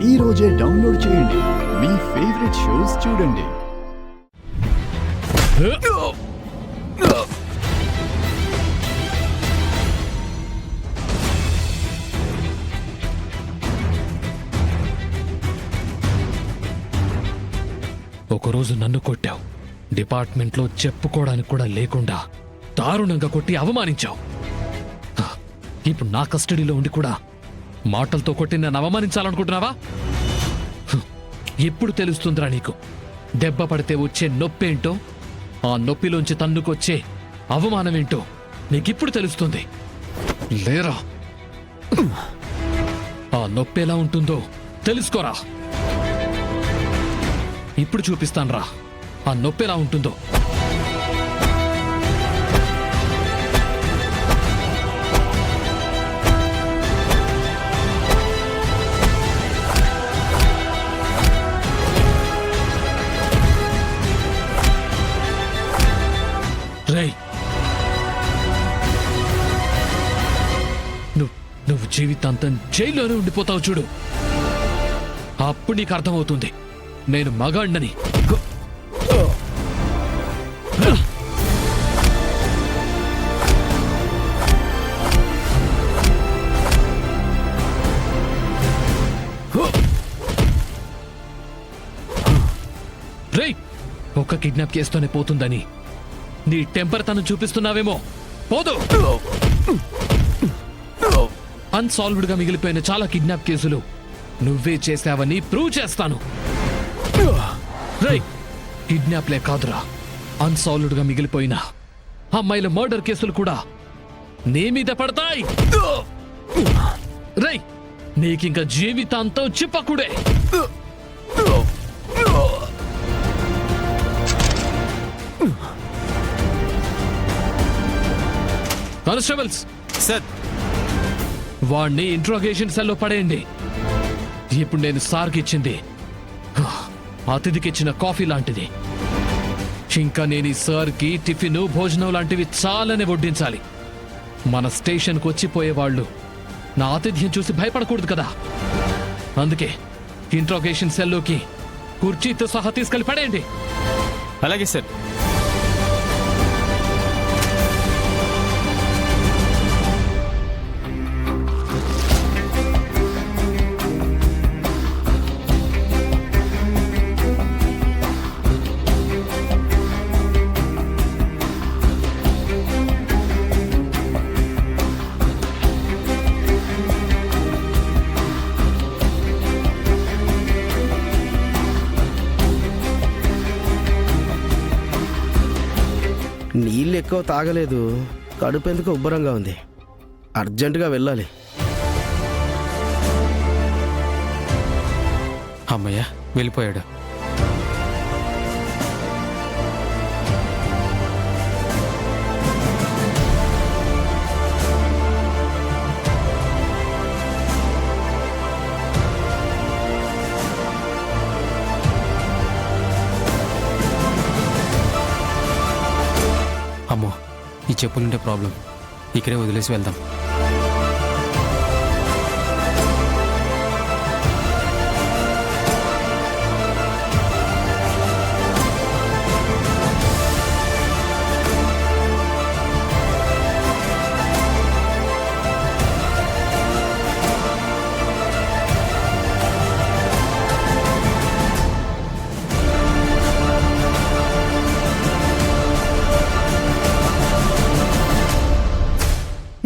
ఈ రోజే డౌన్లోడ్ చేయండి. మీ ఫేవరెట్ షోస్ చూడండి. ఒకరోజు నన్ను కొట్టావు. డిపార్ట్మెంట్లో చెప్పుకోవడానికి కూడా లేకుండా దారుణంగా కొట్టి అవమానించావు. ఇప్పుడు నా కస్టడీలో ఉండి కూడా మాటలతో కొట్టి నన్ను అవమానించాలనుకుంటున్నావా? ఎప్పుడు తెలుస్తుందిరా నీకు దెబ్బ పడితే వచ్చే నొప్పేంటో, ఆ నొప్పిలోంచి తన్నుకొచ్చే అవమానమేంటో నీకిప్పుడు తెలుస్తుంది. లేరా, ఆ నొప్పి ఎలా ఉంటుందో తెలుసుకోరా. ఇప్పుడు చూపిస్తాన్రా ఆ నొప్పి ఎలా ఉంటుందో. రేయ్, నువ్వు జీవితాంతం జైల్లోనే ఉండిపోతావు చూడు. అప్పుడు నీకు అర్థమవుతుంది నేను మగాణ్ణని. రేయ్, ఒక్క కిడ్నాప్ కేసుతోనే పోతుందని నీ టెంపర్ తను చూపిస్తున్నావేమో. పోదు. అన్సాల్వ్డ్ గా మిగిలిపోయిన చాలా కిడ్నాప్ కేసులు నువ్వే చేశావని ప్రూవ్ చేస్తాను. రేయ్, కిడ్నాప్లే కాదురా, అన్సాల్వ్డ్ గా మిగిలిపోయిన అమ్మాయిల మర్డర్ కేసులు కూడా నీ మీద పడతాయి. రేయ్, నీకింక జీవితాంతం చిప్పకుడే. కానిస్టేబుల్స్ సార్, వాణ్ణి ఇంట్రోగేషన్ సెల్లో పడేయండి. ఇప్పుడు నేను సార్కి ఇచ్చింది అతిథికిచ్చిన కాఫీ లాంటిది. ఇంకా నేను ఈ సార్కి టిఫిన్, భోజనం లాంటివి చాలానే వడ్డించాలి. మన స్టేషన్కి వచ్చిపోయేవాళ్ళు నా ఆతిథ్యం చూసి భయపడకూడదు కదా. అందుకే ఇంట్రోగేషన్ సెల్లోకి కుర్చీతో సహా తీసుకెళ్లి పడేయండి. అలాగే సార్. నీళ్ళు ఎక్కువ తాగలేదు, కడుపు ఎందుకు ఉబ్బరంగా ఉంది. అర్జెంటుగా వెళ్ళాలి. అమ్మయ్య, వెళ్ళిపోయాడు. అమ్మో, ఈ చెప్పులుంటే ప్రాబ్లం. ఇక్కడే వదిలేసి వెళ్దాం.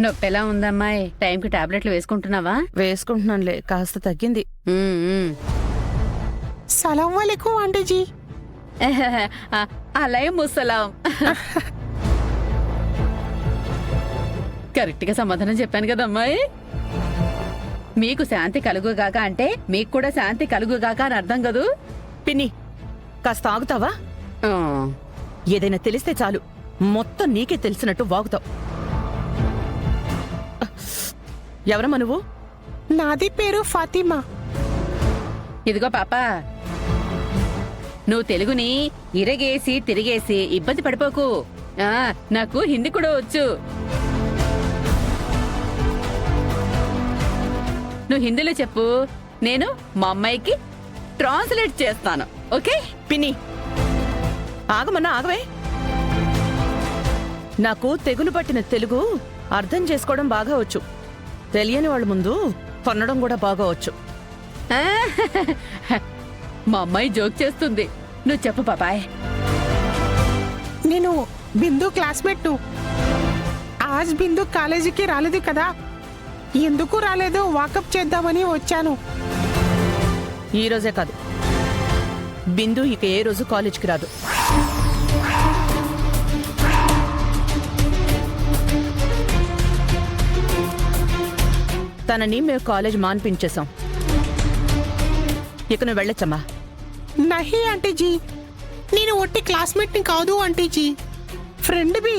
నొప్పి ఎలా ఉందమ్మాయి? టైంకి టాబ్లెట్లు వేసుకుంటున్నావా? వేసుకుంటున్నానులే, కాస్త తగ్గింది. సలాం వాలేకుం ఆంటీజీ. అలాగే ముస్సలాం. కరెక్ట్ గా సమాధానం చెప్పాను కదమ్మాయి. మీకు శాంతి కలుగుగాక అంటే మీకు కూడా శాంతి కలుగుగాక అని అర్థం కదూ. పిన్ని, కాస్త ఆగుతావా? ఏదైనా తెలిస్తే చాలు మొత్తం నీకే తెలిసినట్టు వాగుతావు. ఎవరమ్మా నువ్వు? నాది పేరు ఫాతిమా. ఇదిగో పాపా, నువ్వు తెలుగుని ఇరగేసి తిరిగేసి ఇబ్బంది పడిపోకు. నాకు హిందీ కూడా వచ్చు. నువ్వు హిందీలో చెప్పు, నేను మా అమ్మాయికి ట్రాన్స్లేట్ చేస్తాను. ఓకే? పిన్ని ఆగమన్నా ఆగవే. నాకు తెగులు పట్టిన తెలుగు అర్థం చేసుకోవడం బాగా వచ్చు. తెలియని వాళ్ళ ముందు కొనడం కూడా బాగా వచ్చు. మా అమ్మాయి జోక్ చేస్తుంది. నువ్వు చెప్పు పాపాయ్. నేను బిందు క్లాస్మేట్. ఆజ్ బిందు కాలేజీకి రాలేదు కదా, ఎందుకు రాలేదో వాకప్ చేద్దామని వచ్చాను. ఈ రోజే కాదు, బిందు ఇక ఏ రోజు కాలేజ్కి రాదు. తనని మేము కాలేజ్ మాన్పించేశాం. ఇక నువ్వు వెళ్ళొచ్చమ్మా. నహి ఆంటీజీ, నేను ఒట్టి క్లాస్మేట్ని కాదు ఆంటీజీ, ఫ్రెండ్ బి.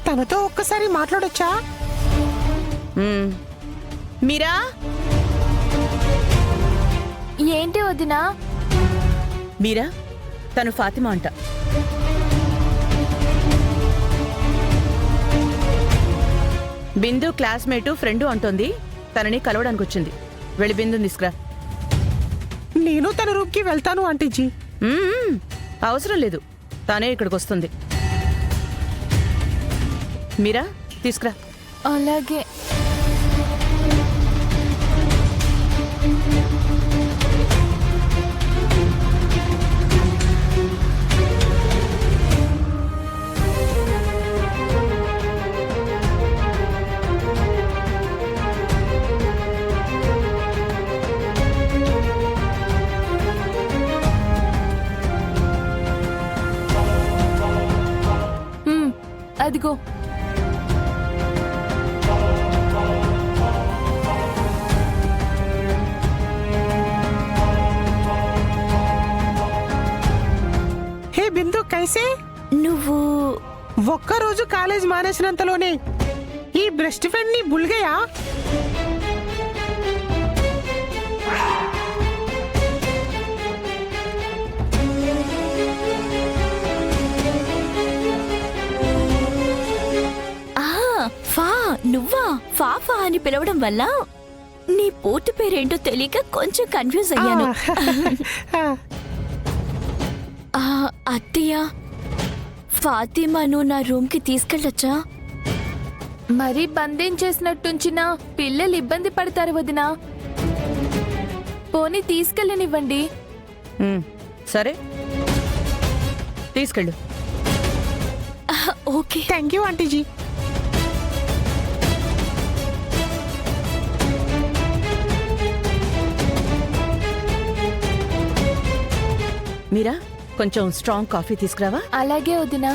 తనతో ఒక్కసారి మాట్లాడొచ్చా? మీరా ఏంటి వదినా? మీరా తను ఫాతిమా అంట. బిందు క్లాస్మేటు ఫ్రెండు అంటోంది. తనని కలవడానికి వచ్చింది. వెళ్ళి బిందుని తీసుకురా. నేను తన రూమ్కి వెళ్తాను ఆంటీజీ. అవసరం లేదు, తానే ఇక్కడికి వస్తుంది. మీరా తీసుకురా. అలాగే. అదిగో. హే బిందు, కైసే? నువ్వు ఒక్కరోజు కాలేజ్ మానేసినంతలోనే ఈ బెస్ట్ ఫ్రెండ్ ని భుల్గయా? ఫా నువ్వా? ఫా అని పిలవడం వల్ల నీ పూర్తి పేరేంటో తెలియక కొంచెం కన్ఫ్యూజ్ అయ్యాను. అత్తయ్య, ఫాతిమాను నా రూమ్ కి తీసుకెళ్ళొచ్చా? మరీ బంధించేసినట్టుంచిన పిల్లలు ఇబ్బంది పడతారు వదినా. పోనీ తీసుకెళ్ళనివ్వండి. సరే తీసుకెళ్ళు. ఓకే. థ్యాంక్ యూ ఆంటీజీ. మీరా కొంచెం స్ట్రాంగ్ కాఫీ తీసుకురావా? అలాగే వదినా.